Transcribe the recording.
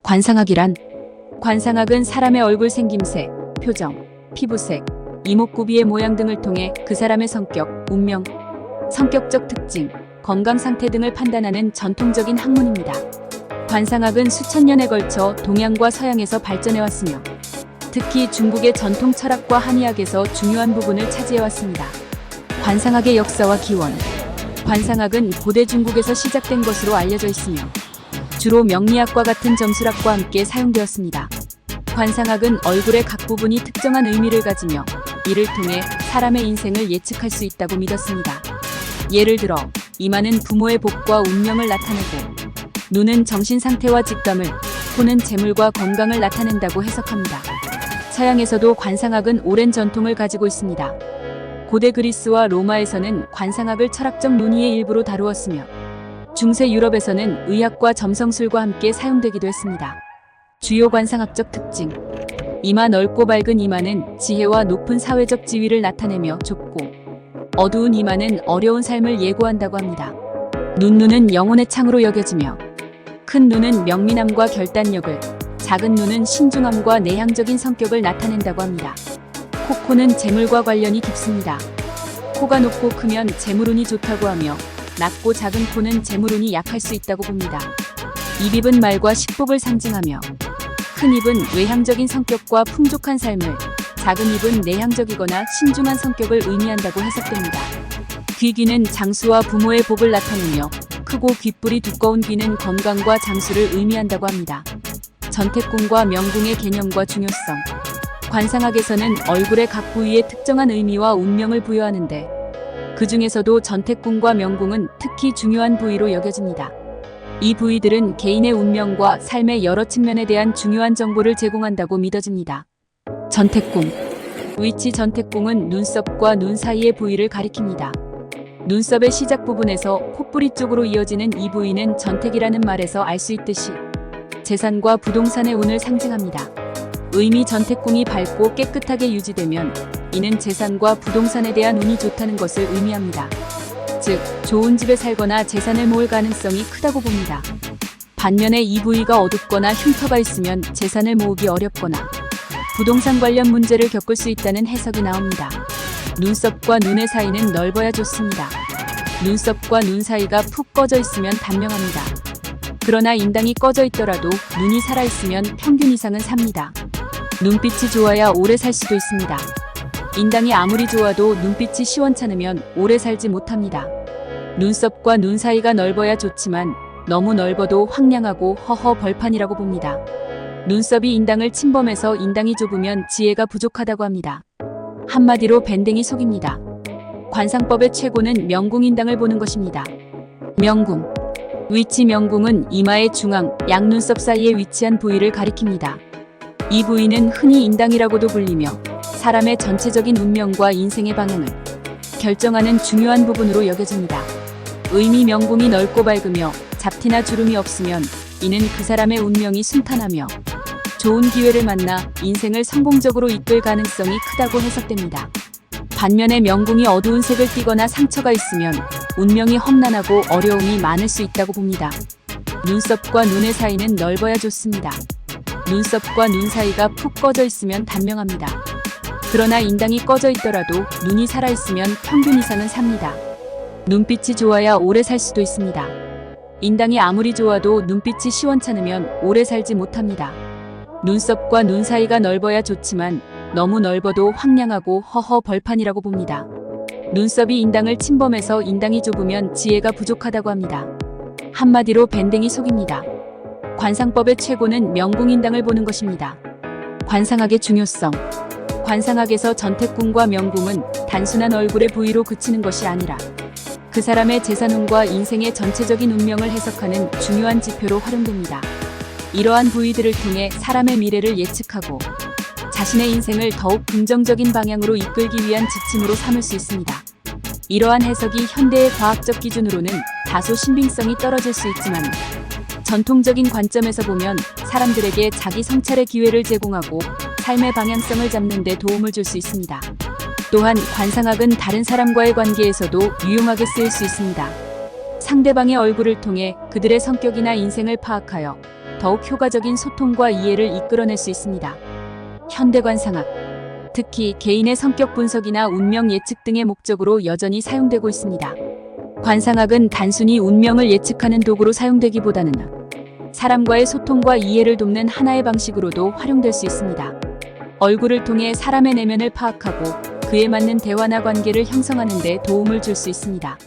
관상학이란 관상학은 사람의 얼굴 생김새, 표정, 피부색, 이목구비의 모양 등을 통해 그 사람의 성격, 운명, 성격적 특징, 건강 상태 등을 판단하는 전통적인 학문입니다. 관상학은 수천 년에 걸쳐 동양과 서양에서 발전해왔으며 특히 중국의 전통 철학과 한의학에서 중요한 부분을 차지해왔습니다. 관상학의 역사와 기원. 관상학은 고대 중국에서 시작된 것으로 알려져 있으며 주로 명리학과 같은 점술학과 함께 사용되었습니다. 관상학은 얼굴의 각 부분이 특정한 의미를 가지며 이를 통해 사람의 인생을 예측할 수 있다고 믿었습니다. 예를 들어 이마는 부모의 복과 운명을 나타내고 눈은 정신 상태와 직감을, 코는 재물과 건강을 나타낸다고 해석합니다. 서양에서도 관상학은 오랜 전통을 가지고 있습니다. 고대 그리스와 로마에서는 관상학을 철학적 논의의 일부로 다루었으며 중세 유럽에서는 의학과 점성술과 함께 사용되기도 했습니다. 주요 관상학적 특징. 이마 넓고 밝은 이마는 지혜와 높은 사회적 지위를 나타내며 좁고 어두운 이마는 어려운 삶을 예고한다고 합니다. 눈은 영혼의 창으로 여겨지며 큰 눈은 명민함과 결단력을, 작은 눈은 신중함과 내향적인 성격을 나타낸다고 합니다. 코는 재물과 관련이 깊습니다. 코가 높고 크면 재물운이 좋다고 하며 낮고 작은 코는 재물운이 약할 수 있다고 봅니다. 입은 말과 식복을 상징하며 큰 입은 외향적인 성격과 풍족한 삶을, 작은 입은 내향적이거나 신중한 성격을 의미한다고 해석됩니다. 귀는 장수와 부모의 복을 나타내며 크고 귓불이 두꺼운 귀는 건강과 장수를 의미한다고 합니다. 전태궁과 명궁의 개념과 중요성. 관상학에서는 얼굴의 각 부위에 특정한 의미와 운명을 부여하는데 그 중에서도 전태궁과 명궁은 특히 중요한 부위로 여겨집니다. 이 부위들은 개인의 운명과 삶의 여러 측면에 대한 중요한 정보를 제공한다고 믿어집니다. 전태궁. 위치. 전태궁은 눈썹과 눈 사이의 부위를 가리킵니다. 눈썹의 시작 부분에서 콧부리 쪽으로 이어지는 이 부위는 전택이라는 말에서 알 수 있듯이 재산과 부동산의 운을 상징합니다. 의미. 전태궁이 밝고 깨끗하게 유지되면 이는 재산과 부동산에 대한 운이 좋다는 것을 의미합니다. 즉, 좋은 집에 살거나 재산을 모을 가능성이 크다고 봅니다. 반면에 이 부위가 어둡거나 흉터가 있으면 재산을 모으기 어렵거나 부동산 관련 문제를 겪을 수 있다는 해석이 나옵니다. 눈썹과 눈의 사이는 넓어야 좋습니다. 눈썹과 눈 사이가 푹 꺼져 있으면 단명합니다. 그러나 인당이 꺼져 있더라도 눈이 살아있으면 평균 이상은 삽니다. 눈빛이 좋아야 오래 살 수도 있습니다. 인당이 아무리 좋아도 눈빛이 시원찮으면 오래 살지 못합니다. 눈썹과 눈 사이가 넓어야 좋지만 너무 넓어도 황량하고 허허 벌판이라고 봅니다. 눈썹이 인당을 침범해서 인당이 좁으면 지혜가 부족하다고 합니다. 한마디로 밴댕이 속입니다. 관상법의 최고는 명궁인당을 보는 것입니다. 명궁. 위치. 명궁은 이마의 중앙, 양눈썹 사이에 위치한 부위를 가리킵니다. 이 부위는 흔히 인당이라고도 불리며 사람의 전체적인 운명과 인생의 방향을 결정하는 중요한 부분으로 여겨집니다. 의미. 명궁이 넓고 밝으며 잡티나 주름이 없으면 이는 그 사람의 운명이 순탄하며 좋은 기회를 만나 인생을 성공적으로 이끌 가능성이 크다고 해석됩니다. 반면에 명궁이 어두운 색을 띠거나 상처가 있으면 운명이 험난하고 어려움이 많을 수 있다고 봅니다. 눈썹과 눈의 사이는 넓어야 좋습니다. 눈썹과 눈 사이가 푹 꺼져 있으면 단명합니다. 그러나 인당이 꺼져 있더라도 눈이 살아있으면 평균 이상은 삽니다. 눈빛이 좋아야 오래 살 수도 있습니다. 인당이 아무리 좋아도 눈빛이 시원찮으면 오래 살지 못합니다. 눈썹과 눈 사이가 넓어야 좋지만 너무 넓어도 황량하고 허허 벌판이라고 봅니다. 눈썹이 인당을 침범해서 인당이 좁으면 지혜가 부족하다고 합니다. 한마디로 밴댕이 속입니다. 관상법의 최고는 명궁인당을 보는 것입니다. 관상학의 중요성. 관상학에서 전태궁과 명궁은 단순한 얼굴의 부위로 그치는 것이 아니라 그 사람의 재산운과 인생의 전체적인 운명을 해석하는 중요한 지표로 활용됩니다. 이러한 부위들을 통해 사람의 미래를 예측하고 자신의 인생을 더욱 긍정적인 방향으로 이끌기 위한 지침으로 삼을 수 있습니다. 이러한 해석이 현대의 과학적 기준으로는 다소 신빙성이 떨어질 수 있지만 전통적인 관점에서 보면 사람들에게 자기 성찰의 기회를 제공하고 삶의 방향성을 잡는 데 도움을 줄 수 있습니다. 또한 관상학은 다른 사람과의 관계에서도 유용하게 쓰일 수 있습니다. 상대방의 얼굴을 통해 그들의 성격이나 인생을 파악하여 더욱 효과적인 소통과 이해를 이끌어낼 수 있습니다. 현대 관상학, 특히 개인의 성격 분석이나 운명 예측 등의 목적으로 여전히 사용되고 있습니다. 관상학은 단순히 운명을 예측하는 도구로 사용되기보다는 사람과의 소통과 이해를 돕는 하나의 방식으로도 활용될 수 있습니다. 얼굴을 통해 사람의 내면을 파악하고 그에 맞는 대화나 관계를 형성하는 데 도움을 줄 수 있습니다.